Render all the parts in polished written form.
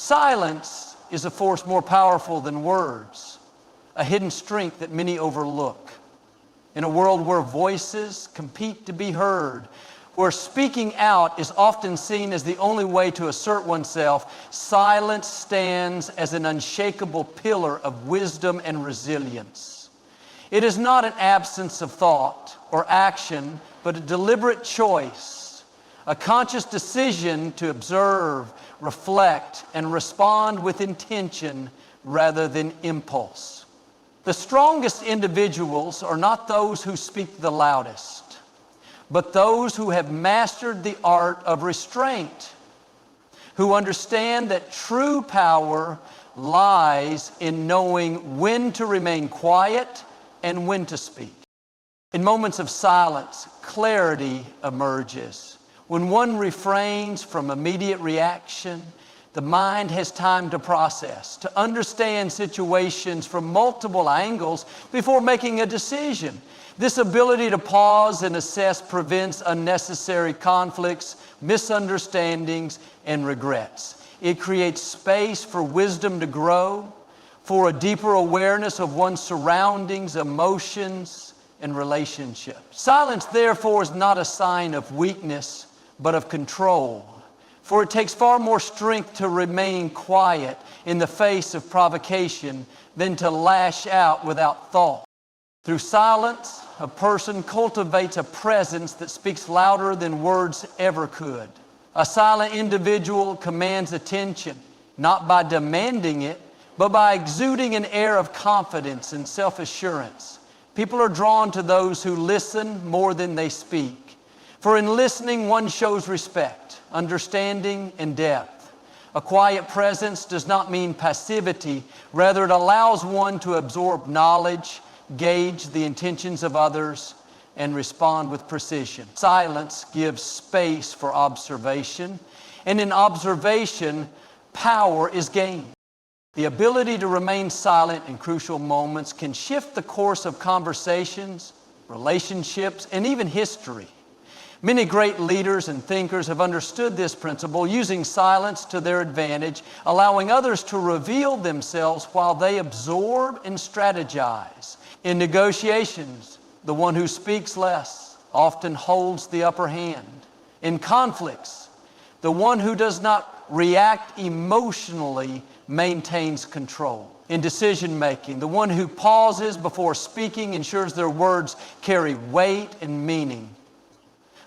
Silence is a force more powerful than words, a hidden strength that many overlook. In a world where voices compete to be heard, where speaking out is often seen as the only way to assert oneself, silence stands as an unshakable pillar of wisdom and resilience. It is not an absence of thought or action, but a deliberate choice, a conscious decision to observe, reflect, and respond with intention rather than impulse. The strongest individuals are not those who speak the loudest, but those who have mastered the art of restraint, who understand that true power lies in knowing when to remain quiet and when to speak. In moments of silence, clarity emerges. When one refrains from immediate reaction, the mind has time to process, to understand situations from multiple angles before making a decision. This ability to pause and assess prevents unnecessary conflicts, misunderstandings, and regrets. It creates space for wisdom to grow, for a deeper awareness of one's surroundings, emotions, and relationships. Silence, therefore, is not a sign of weakness, but of control. For it takes far more strength to remain quiet in the face of provocation than to lash out without thought. Through silence, a person cultivates a presence that speaks louder than words ever could. A silent individual commands attention, not by demanding it, but by exuding an air of confidence and self-assurance. People are drawn to those who listen more than they speak. For in listening, one shows respect, understanding, and depth. A quiet presence does not mean passivity. Rather, it allows one to absorb knowledge, gauge the intentions of others, and respond with precision. Silence gives space for observation, and in observation, power is gained. The ability to remain silent in crucial moments can shift the course of conversations, relationships, and even history. Many great leaders and thinkers have understood this principle, using silence to their advantage, allowing others to reveal themselves while they absorb and strategize. In negotiations, the one who speaks less often holds the upper hand. In conflicts, the one who does not react emotionally maintains control. In decision-making, the one who pauses before speaking ensures their words carry weight and meaning.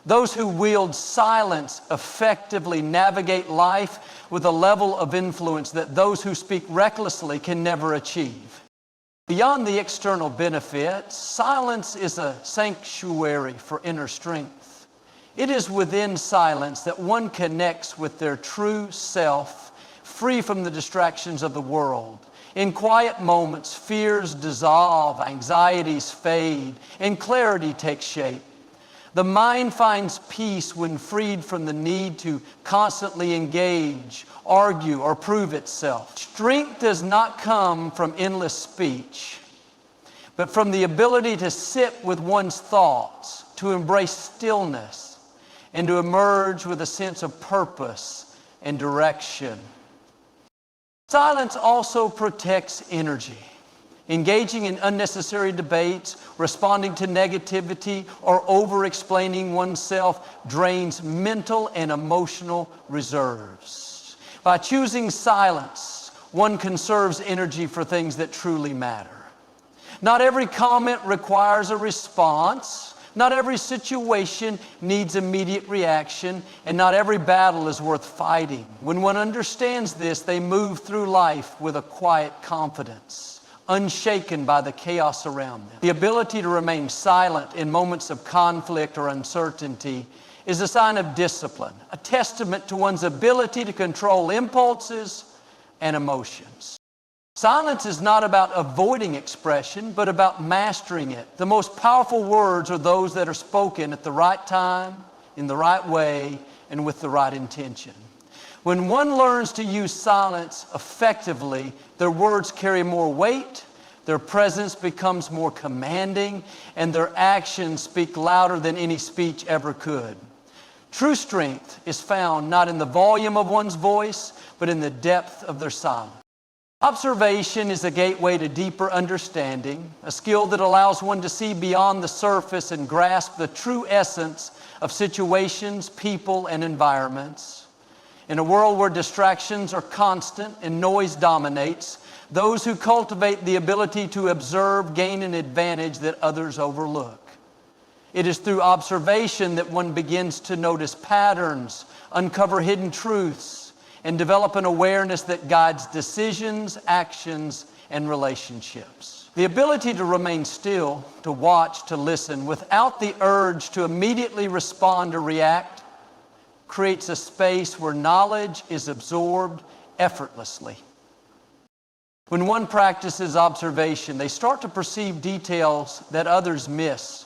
Those who wield silence effectively navigate life with a level of influence that those who speak recklessly can never achieve. Beyond the external benefits, silence is a sanctuary for inner strength. It is within silence that one connects with their true self, free from the distractions of the world. In quiet moments, fears dissolve, anxieties fade, and clarity takes shape. The mind finds peace when freed from the need to constantly engage, argue, or prove itself. Strength does not come from endless speech, but from the ability to sit with one's thoughts, to embrace stillness, and to emerge with a sense of purpose and direction. Silence also protects energy. Engaging in unnecessary debates, responding to negativity, or over-explaining oneself drains mental and emotional reserves. By choosing silence, one conserves energy for things that truly matter. Not every comment requires a response. Not every situation needs immediate reaction, and not every battle is worth fighting. When one understands this, they move through life with a quiet confidence, unshaken by the chaos around them. The ability to remain silent in moments of conflict or uncertainty is a sign of discipline, a testament to one's ability to control impulses and emotions. Silence is not about avoiding expression, but about mastering it. The most powerful words are those that are spoken at the right time, in the right way, and with the right intention. When one learns to use silence effectively, their words carry more weight, their presence becomes more commanding, and their actions speak louder than any speech ever could. True strength is found not in the volume of one's voice, but in the depth of their silence. Observation is a gateway to deeper understanding, a skill that allows one to see beyond the surface and grasp the true essence of situations, people, and environments. In a world where distractions are constant and noise dominates, those who cultivate the ability to observe gain an advantage that others overlook. It is through observation that one begins to notice patterns, uncover hidden truths, and develop an awareness that guides decisions, actions, and relationships. The ability to remain still, to watch, to listen, without the urge to immediately respond or react, creates a space where knowledge is absorbed effortlessly. When one practices observation, they start to perceive details that others miss.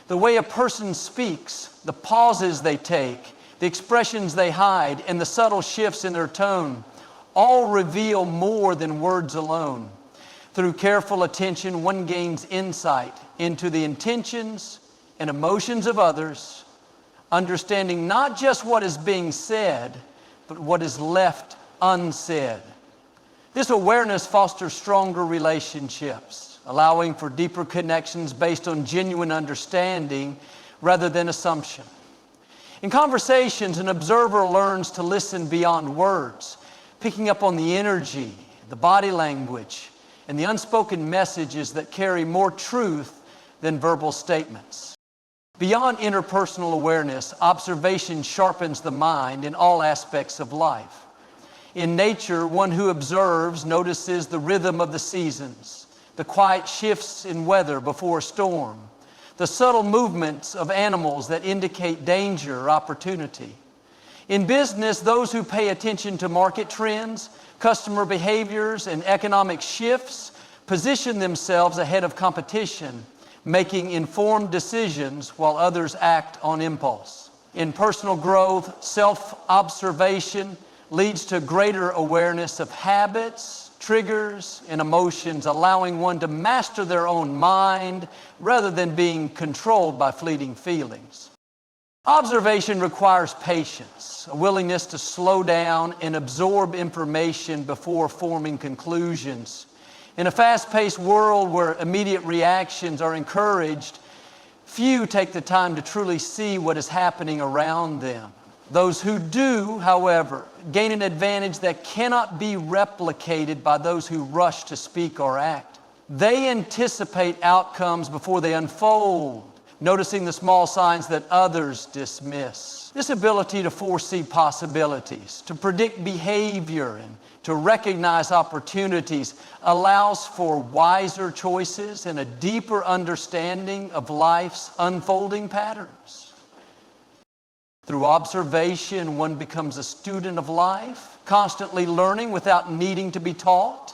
The way a person speaks, the pauses they take, the expressions they hide, and the subtle shifts in their tone all reveal more than words alone. Through careful attention, one gains insight into the intentions and emotions of others, understanding not just what is being said, but what is left unsaid. This awareness fosters stronger relationships, allowing for deeper connections based on genuine understanding rather than assumption. In conversations, an observer learns to listen beyond words, picking up on the energy, the body language, and the unspoken messages that carry more truth than verbal statements. Beyond interpersonal awareness, observation sharpens the mind in all aspects of life. In nature, one who observes notices the rhythm of the seasons, the quiet shifts in weather before a storm, the subtle movements of animals that indicate danger or opportunity. In business, those who pay attention to market trends, customer behaviors, and economic shifts position themselves ahead of competition, making informed decisions while others act on impulse. In personal growth, self-observation leads to greater awareness of habits, triggers, and emotions, allowing one to master their own mind rather than being controlled by fleeting feelings. Observation requires patience, a willingness to slow down and absorb information before forming conclusions. In a fast-paced world where immediate reactions are encouraged, few take the time to truly see what is happening around them. Those who do, however, gain an advantage that cannot be replicated by those who rush to speak or act. They anticipate outcomes before they unfold, noticing the small signs that others dismiss. This ability to foresee possibilities, to predict behavior, and to recognize opportunities allows for wiser choices and a deeper understanding of life's unfolding patterns. Through observation, one becomes a student of life, constantly learning without needing to be taught.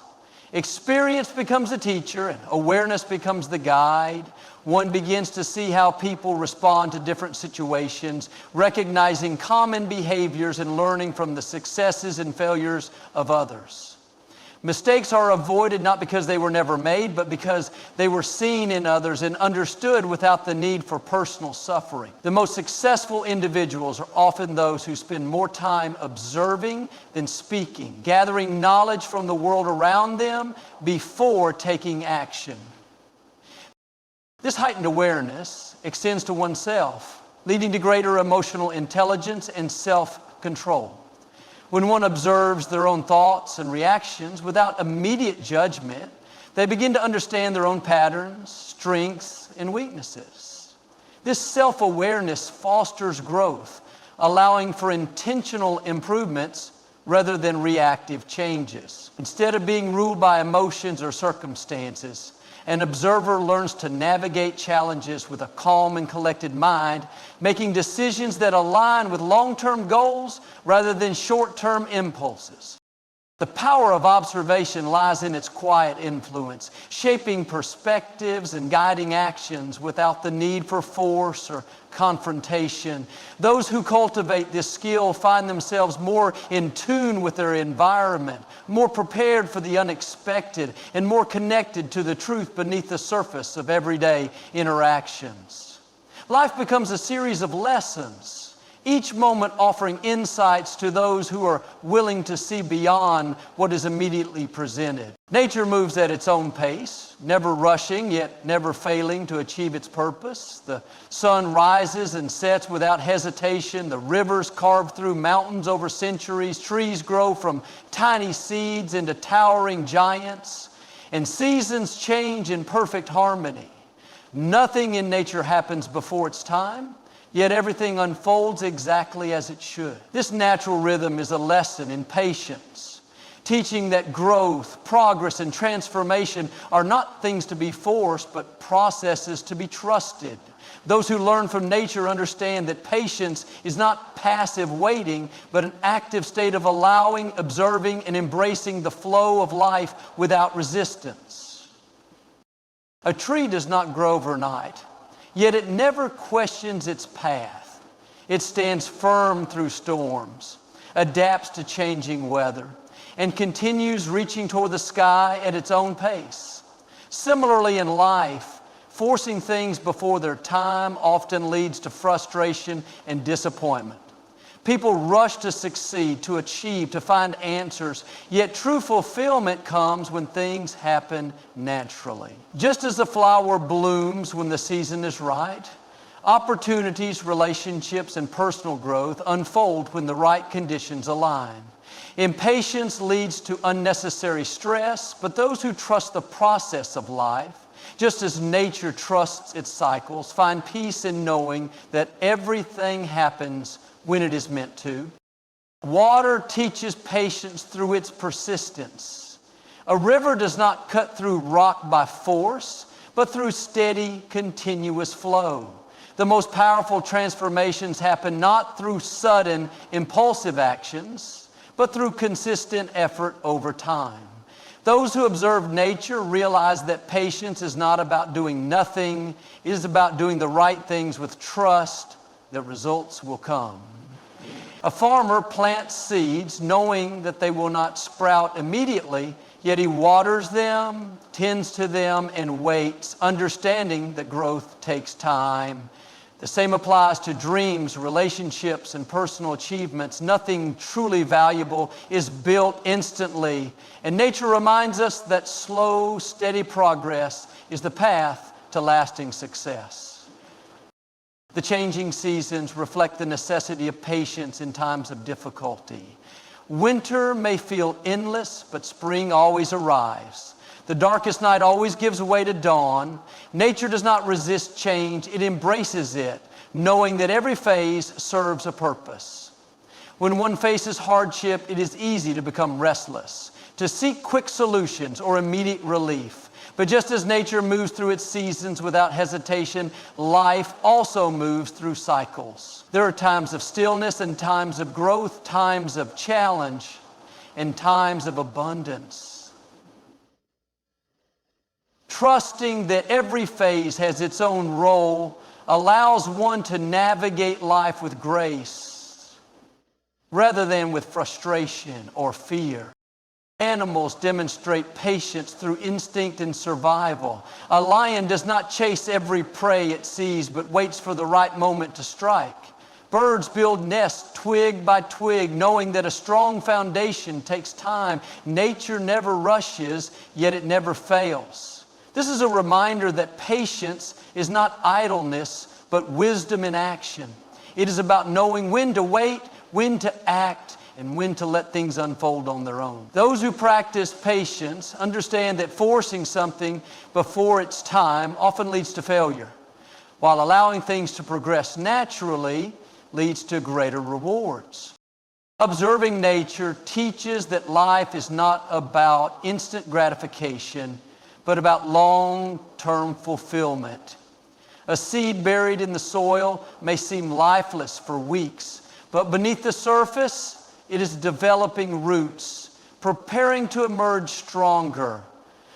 Experience becomes a teacher, and awareness becomes the guide. One begins to see how people respond to different situations, recognizing common behaviors and learning from the successes and failures of others. Mistakes are avoided not because they were never made, but because they were seen in others and understood without the need for personal suffering. The most successful individuals are often those who spend more time observing than speaking, gathering knowledge from the world around them before taking action. This heightened awareness extends to oneself, leading to greater emotional intelligence and self-control. When one observes their own thoughts and reactions without immediate judgment, they begin to understand their own patterns, strengths, and weaknesses. This self-awareness fosters growth, allowing for intentional improvements rather than reactive changes. Instead of being ruled by emotions or circumstances, an observer learns to navigate challenges with a calm and collected mind, making decisions that align with long-term goals rather than short-term impulses. The power of observation lies in its quiet influence, shaping perspectives and guiding actions without the need for force or confrontation. Those who cultivate this skill find themselves more in tune with their environment, more prepared for the unexpected, and more connected to the truth beneath the surface of everyday interactions. Life becomes a series of lessons, each moment offering insights to those who are willing to see beyond what is immediately presented. Nature moves at its own pace, never rushing, yet never failing to achieve its purpose. The sun rises and sets without hesitation. The rivers carve through mountains over centuries. Trees grow from tiny seeds into towering giants. And seasons change in perfect harmony. Nothing in nature happens before its time, yet everything unfolds exactly as it should. This natural rhythm is a lesson in patience, teaching that growth, progress, and transformation are not things to be forced, but processes to be trusted. Those who learn from nature understand that patience is not passive waiting, but an active state of allowing, observing, and embracing the flow of life without resistance. A tree does not grow overnight, yet it never questions its path. It stands firm through storms, adapts to changing weather, and continues reaching toward the sky at its own pace. Similarly in life, forcing things before their time often leads to frustration and disappointment. People rush to succeed, to achieve, to find answers, yet true fulfillment comes when things happen naturally. Just as a flower blooms when the season is right, opportunities, relationships, and personal growth unfold when the right conditions align. Impatience leads to unnecessary stress, but those who trust the process of life, just as nature trusts its cycles, find peace in knowing that everything happens when it is meant to. Water teaches patience through its persistence. A river does not cut through rock by force, but through steady, continuous flow. The most powerful transformations happen not through sudden, impulsive actions, but through consistent effort over time. Those who observe nature realize that patience is not about doing nothing. It is about doing the right things with trust that results will come. A farmer plants seeds knowing that they will not sprout immediately, yet he waters them, tends to them, and waits, understanding that growth takes time. The same applies to dreams, relationships, and personal achievements. Nothing truly valuable is built instantly, and nature reminds us that slow, steady progress is the path to lasting success. The changing seasons reflect the necessity of patience in times of difficulty. Winter may feel endless, but spring always arrives. The darkest night always gives way to dawn. Nature does not resist change, it embraces it, knowing that every phase serves a purpose. When one faces hardship, it is easy to become restless, to seek quick solutions or immediate relief. But just as nature moves through its seasons without hesitation, life also moves through cycles. There are times of stillness and times of growth, times of challenge, and times of abundance. Trusting that every phase has its own role allows one to navigate life with grace rather than with frustration or fear. Animals demonstrate patience through instinct and survival. A lion does not chase every prey it sees, but waits for the right moment to strike. Birds build nests twig by twig, knowing that a strong foundation takes time. Nature never rushes, yet it never fails. This is a reminder that patience is not idleness, but wisdom in action. It is about knowing when to wait, when to act, and when to let things unfold on their own. Those who practice patience understand that forcing something before its time often leads to failure, while allowing things to progress naturally leads to greater rewards. Observing nature teaches that life is not about instant gratification, but about long-term fulfillment. A seed buried in the soil may seem lifeless for weeks, but beneath the surface, it is developing roots, preparing to emerge stronger.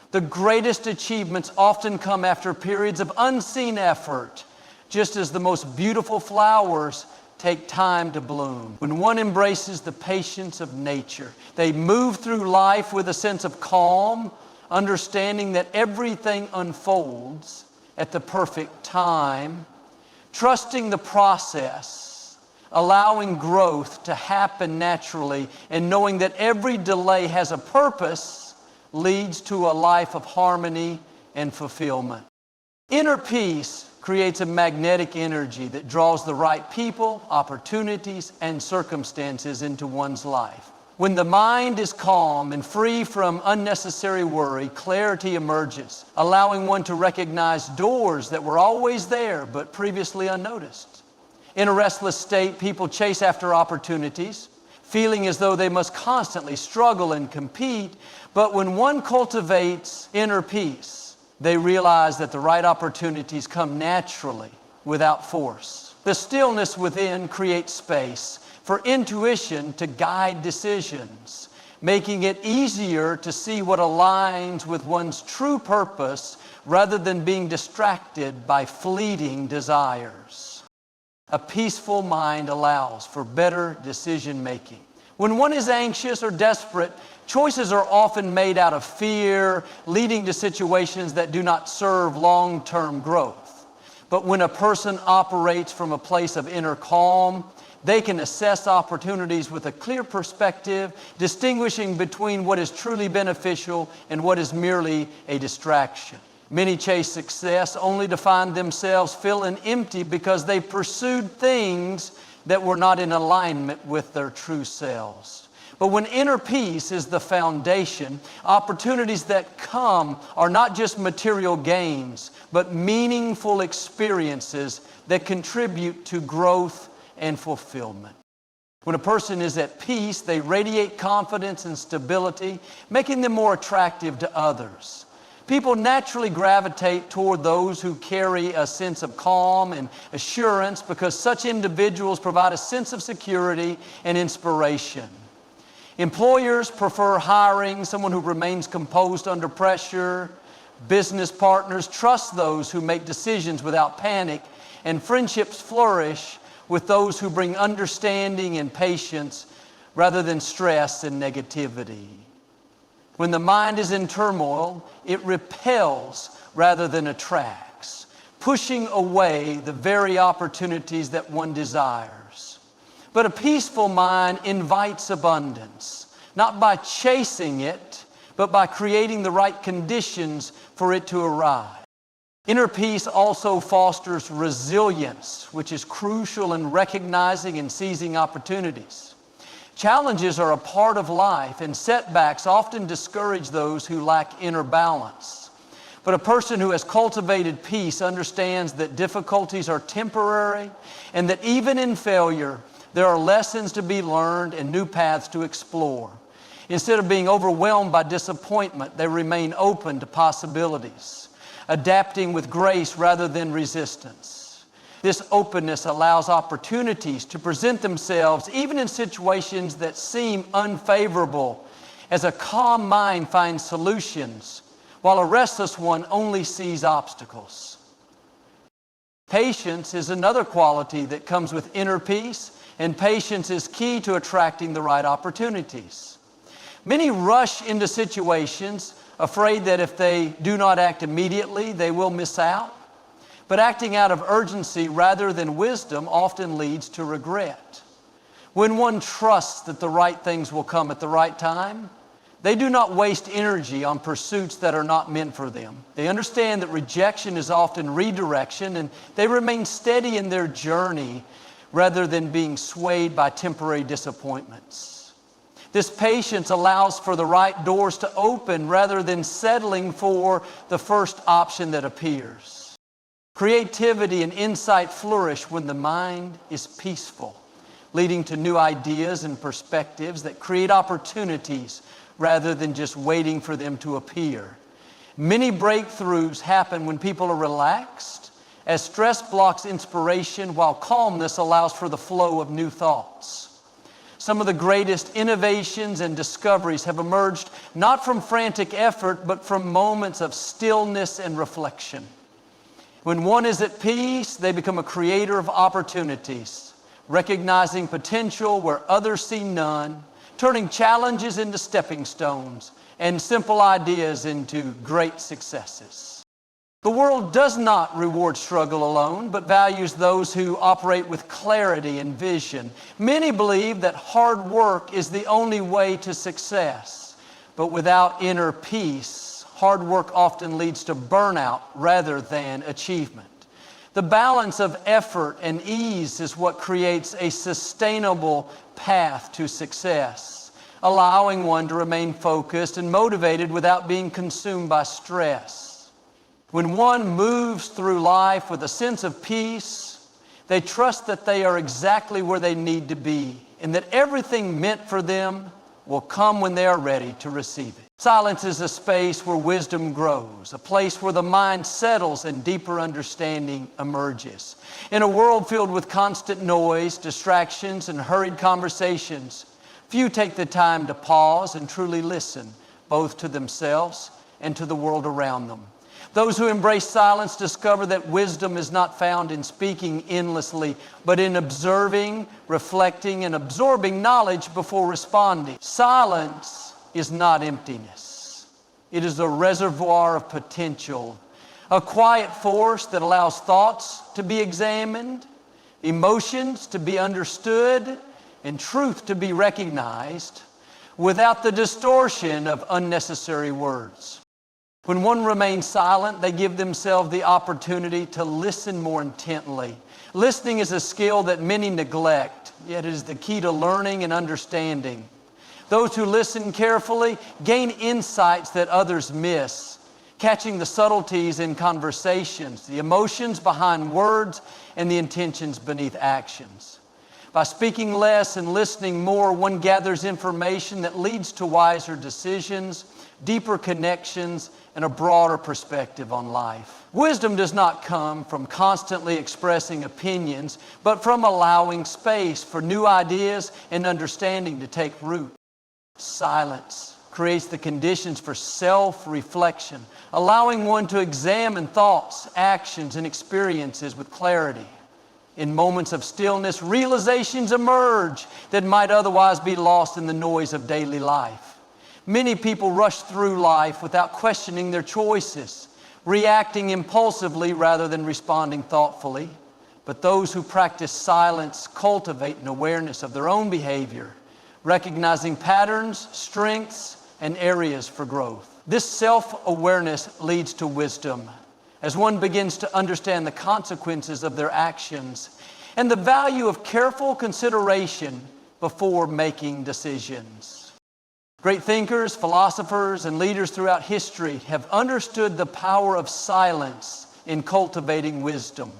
The greatest achievements often come after periods of unseen effort, just as the most beautiful flowers take time to bloom. When one embraces the patience of nature, they move through life with a sense of calm, understanding that everything unfolds at the perfect time, trusting the process, allowing growth to happen naturally, and knowing that every delay has a purpose leads to a life of harmony and fulfillment. Inner peace creates a magnetic energy that draws the right people, opportunities, and circumstances into one's life. When the mind is calm and free from unnecessary worry, clarity emerges, allowing one to recognize doors that were always there but previously unnoticed. In a restless state, people chase after opportunities, feeling as though they must constantly struggle and compete. But when one cultivates inner peace, they realize that the right opportunities come naturally, without force. The stillness within creates space for intuition to guide decisions, making it easier to see what aligns with one's true purpose rather than being distracted by fleeting desires. A peaceful mind allows for better decision making. When one is anxious or desperate, choices are often made out of fear, leading to situations that do not serve long-term growth. But when a person operates from a place of inner calm, they can assess opportunities with a clear perspective, distinguishing between what is truly beneficial and what is merely a distraction. Many chase success only to find themselves feeling empty because they pursued things that were not in alignment with their true selves. But when inner peace is the foundation, opportunities that come are not just material gains, but meaningful experiences that contribute to growth and fulfillment. When a person is at peace, they radiate confidence and stability, making them more attractive to others. People naturally gravitate toward those who carry a sense of calm and assurance because such individuals provide a sense of security and inspiration. Employers prefer hiring someone who remains composed under pressure. Business partners trust those who make decisions without panic, and friendships flourish with those who bring understanding and patience rather than stress and negativity. When the mind is in turmoil, it repels rather than attracts, pushing away the very opportunities that one desires. But a peaceful mind invites abundance, not by chasing it, but by creating the right conditions for it to arrive. Inner peace also fosters resilience, which is crucial in recognizing and seizing opportunities. Challenges are a part of life, and setbacks often discourage those who lack inner balance. But a person who has cultivated peace understands that difficulties are temporary, and that even in failure, there are lessons to be learned and new paths to explore. Instead of being overwhelmed by disappointment, they remain open to possibilities, adapting with grace rather than resistance. This openness allows opportunities to present themselves even in situations that seem unfavorable, as a calm mind finds solutions, while a restless one only sees obstacles. Patience is another quality that comes with inner peace, and patience is key to attracting the right opportunities. Many rush into situations afraid that if they do not act immediately, they will miss out. But acting out of urgency rather than wisdom often leads to regret. When one trusts that the right things will come at the right time, they do not waste energy on pursuits that are not meant for them. They understand that rejection is often redirection, and they remain steady in their journey rather than being swayed by temporary disappointments. This patience allows for the right doors to open rather than settling for the first option that appears. Creativity and insight flourish when the mind is peaceful, leading to new ideas and perspectives that create opportunities rather than just waiting for them to appear. Many breakthroughs happen when people are relaxed, as stress blocks inspiration while calmness allows for the flow of new thoughts. Some of the greatest innovations and discoveries have emerged not from frantic effort, but from moments of stillness and reflection. When one is at peace, they become a creator of opportunities, recognizing potential where others see none, turning challenges into stepping stones and simple ideas into great successes. The world does not reward struggle alone, but values those who operate with clarity and vision. Many believe that hard work is the only way to success, but without inner peace, hard work often leads to burnout rather than achievement. The balance of effort and ease is what creates a sustainable path to success, allowing one to remain focused and motivated without being consumed by stress. When one moves through life with a sense of peace, they trust that they are exactly where they need to be and that everything meant for them will come when they are ready to receive it. Silence is a space where wisdom grows, a place where the mind settles and deeper understanding emerges. In a world filled with constant noise, distractions, and hurried conversations, few take the time to pause and truly listen, both to themselves and to the world around them. Those who embrace silence discover that wisdom is not found in speaking endlessly, but in observing, reflecting, and absorbing knowledge before responding. Silence is not emptiness. It is a reservoir of potential, a quiet force that allows thoughts to be examined, emotions to be understood, and truth to be recognized without the distortion of unnecessary words. When one remains silent, they give themselves the opportunity to listen more intently. Listening is a skill that many neglect, yet it is the key to learning and understanding. Those who listen carefully gain insights that others miss, catching the subtleties in conversations, the emotions behind words, and the intentions beneath actions. By speaking less and listening more, one gathers information that leads to wiser decisions, deeper connections, and a broader perspective on life. Wisdom does not come from constantly expressing opinions, but from allowing space for new ideas and understanding to take root. Silence creates the conditions for self-reflection, allowing one to examine thoughts, actions, and experiences with clarity. In moments of stillness, realizations emerge that might otherwise be lost in the noise of daily life. Many people rush through life without questioning their choices, reacting impulsively rather than responding thoughtfully. But those who practice silence cultivate an awareness of their own behavior, recognizing patterns, strengths, and areas for growth. This self-awareness leads to wisdom as one begins to understand the consequences of their actions and the value of careful consideration before making decisions. Great thinkers, philosophers, and leaders throughout history have understood the power of silence in cultivating wisdom.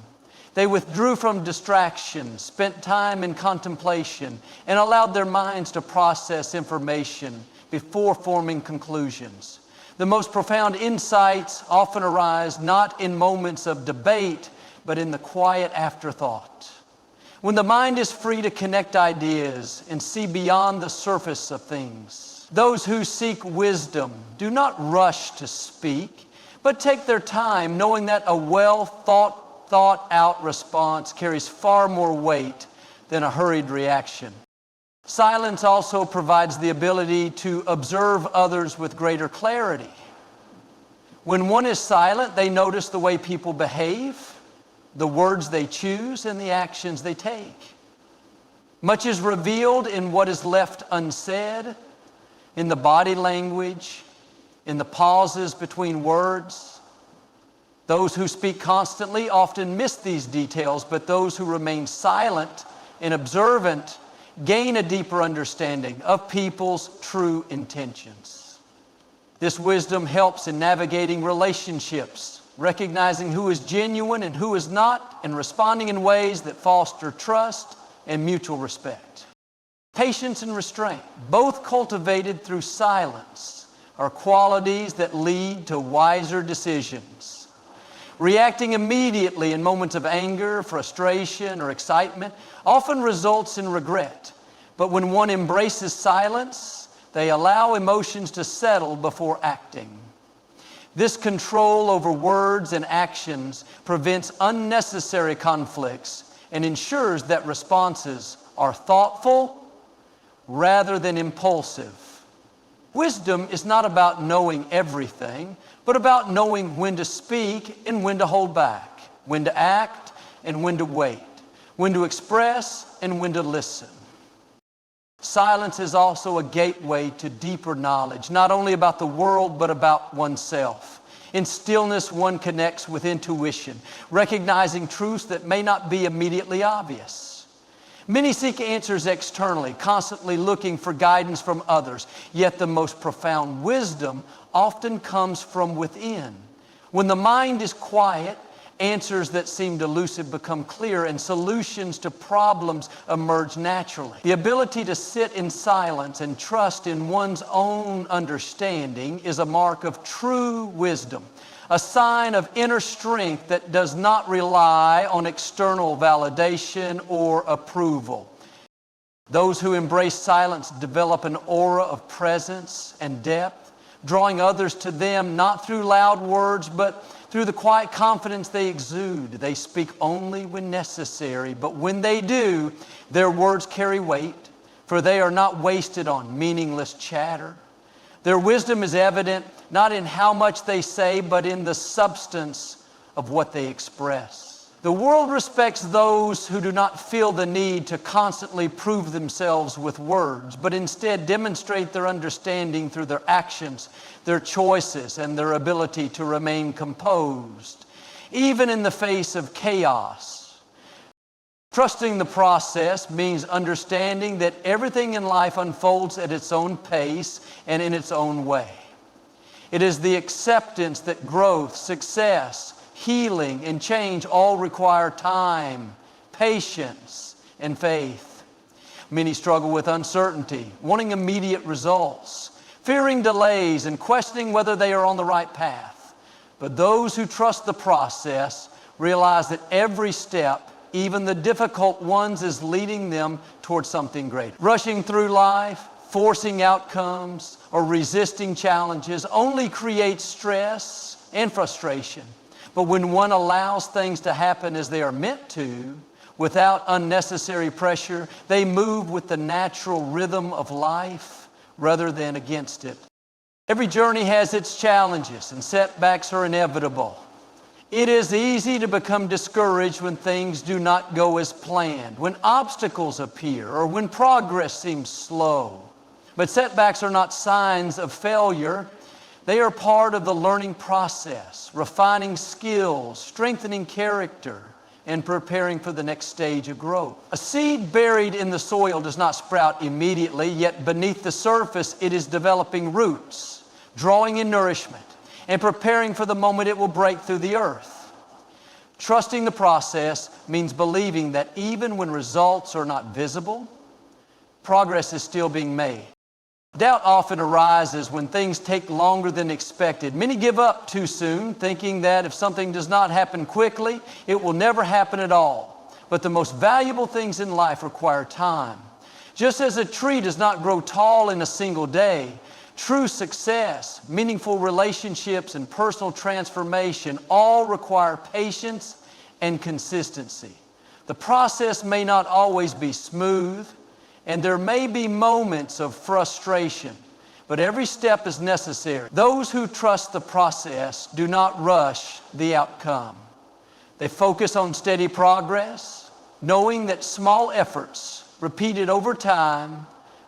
They withdrew from distractions, spent time in contemplation, and allowed their minds to process information before forming conclusions. The most profound insights often arise not in moments of debate, but in the quiet afterthought. When the mind is free to connect ideas and see beyond the surface of things. Those who seek wisdom do not rush to speak, but take their time, knowing that a well thought out response carries far more weight than a hurried reaction. Silence also provides the ability to observe others with greater clarity. When one is silent, they notice the way people behave, the words they choose, and the actions they take. Much is revealed in what is left unsaid, in the body language, in the pauses between words. Those who speak constantly often miss these details, but those who remain silent and observant gain a deeper understanding of people's true intentions. This wisdom helps in navigating relationships, recognizing who is genuine and who is not, and responding in ways that foster trust and mutual respect. Patience and restraint, both cultivated through silence, are qualities that lead to wiser decisions. Reacting immediately in moments of anger, frustration, or excitement often results in regret. But when one embraces silence, they allow emotions to settle before acting. This control over words and actions prevents unnecessary conflicts and ensures that responses are thoughtful rather than impulsive. Wisdom is not about knowing everything, but about knowing when to speak and when to hold back, when to act and when to wait, when to express and when to listen. Silence is also a gateway to deeper knowledge, not only about the world, but about oneself. In stillness, one connects with intuition, recognizing truths that may not be immediately obvious. Many seek answers externally, constantly looking for guidance from others, yet the most profound wisdom often comes from within. When the mind is quiet, answers that seemed elusive become clear, and solutions to problems emerge naturally. The ability to sit in silence and trust in one's own understanding is a mark of true wisdom, a sign of inner strength that does not rely on external validation or approval. Those who embrace silence develop an aura of presence and depth, drawing others to them not through loud words, but through the quiet confidence they exude. They speak only when necessary, but when they do, their words carry weight, for they are not wasted on meaningless chatter. Their wisdom is evident not in how much they say, but in the substance of what they express. The world respects those who do not feel the need to constantly prove themselves with words, but instead demonstrate their understanding through their actions, their choices, and their ability to remain composed, even in the face of chaos. Trusting the process means understanding that everything in life unfolds at its own pace and in its own way. It is the acceptance that growth, success, healing, and change all require time, patience, and faith. Many struggle with uncertainty, wanting immediate results, fearing delays, and questioning whether they are on the right path. But those who trust the process realize that every step, even the difficult ones, is leading them towards something great. Rushing through life, forcing outcomes, or resisting challenges only creates stress and frustration. But when one allows things to happen as they are meant to, without unnecessary pressure, they move with the natural rhythm of life rather than against it. Every journey has its challenges, and setbacks are inevitable. It is easy to become discouraged when things do not go as planned, when obstacles appear, or when progress seems slow. But setbacks are not signs of failure. They are part of the learning process, refining skills, strengthening character, and preparing for the next stage of growth. A seed buried in the soil does not sprout immediately, yet beneath the surface it is developing roots, drawing in nourishment, and preparing for the moment it will break through the earth. Trusting the process means believing that even when results are not visible, progress is still being made. Doubt often arises when things take longer than expected. Many give up too soon, thinking that if something does not happen quickly, it will never happen at all. But the most valuable things in life require time. Just as a tree does not grow tall in a single day, true success, meaningful relationships, and personal transformation all require patience and consistency. The process may not always be smooth, and there may be moments of frustration, but every step is necessary. Those who trust the process do not rush the outcome. They focus on steady progress, knowing that small efforts repeated over time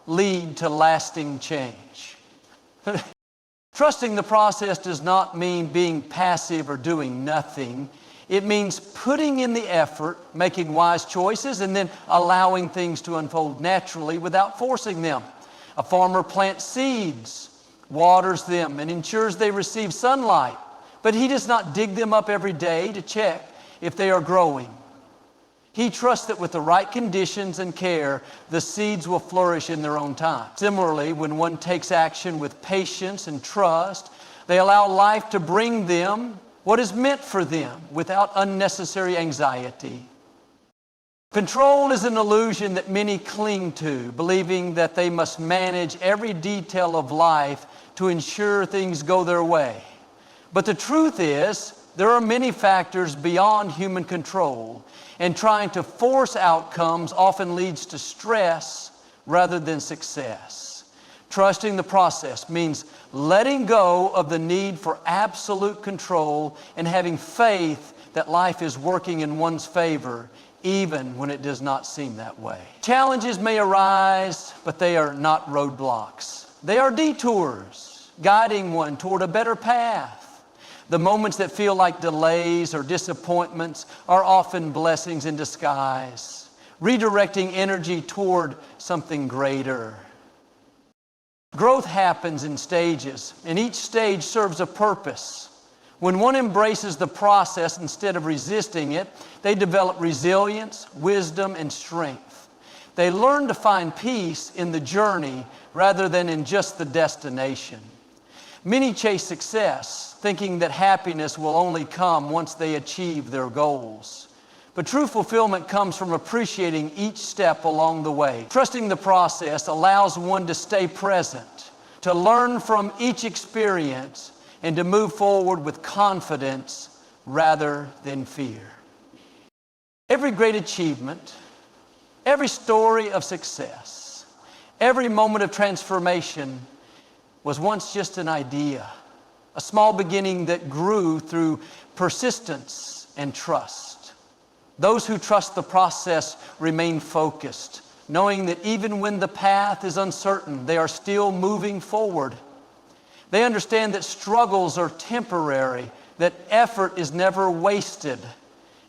lead to lasting change. Trusting the process does not mean being passive or doing nothing. It means putting in the effort, making wise choices, and then allowing things to unfold naturally without forcing them. A farmer plants seeds, waters them, and ensures they receive sunlight, but he does not dig them up every day to check if they are growing. He trusts that with the right conditions and care, the seeds will flourish in their own time. Similarly, when one takes action with patience and trust, they allow life to bring them what is meant for them without unnecessary anxiety. Control is an illusion that many cling to, believing that they must manage every detail of life to ensure things go their way. But the truth is, there are many factors beyond human control, and trying to force outcomes often leads to stress rather than success. Trusting the process means letting go of the need for absolute control and having faith that life is working in one's favor, even when it does not seem that way. Challenges may arise, but they are not roadblocks. They are detours, guiding one toward a better path. The moments that feel like delays or disappointments are often blessings in disguise, redirecting energy toward something greater. Growth happens in stages, and each stage serves a purpose. When one embraces the process instead of resisting it, they develop resilience, wisdom, and strength. They learn to find peace in the journey rather than in just the destination. Many chase success, thinking that happiness will only come once they achieve their goals. But true fulfillment comes from appreciating each step along the way. Trusting the process allows one to stay present, to learn from each experience, and to move forward with confidence rather than fear. Every great achievement, every story of success, every moment of transformation was once just an idea, a small beginning that grew through persistence and trust. Those who trust the process remain focused, knowing that even when the path is uncertain, they are still moving forward. They understand that struggles are temporary, that effort is never wasted,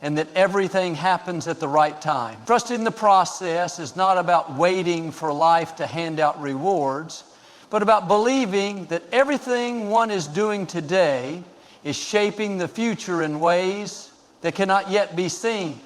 and that everything happens at the right time. Trusting the process is not about waiting for life to hand out rewards, but about believing that everything one is doing today is shaping the future in ways that cannot yet be seen.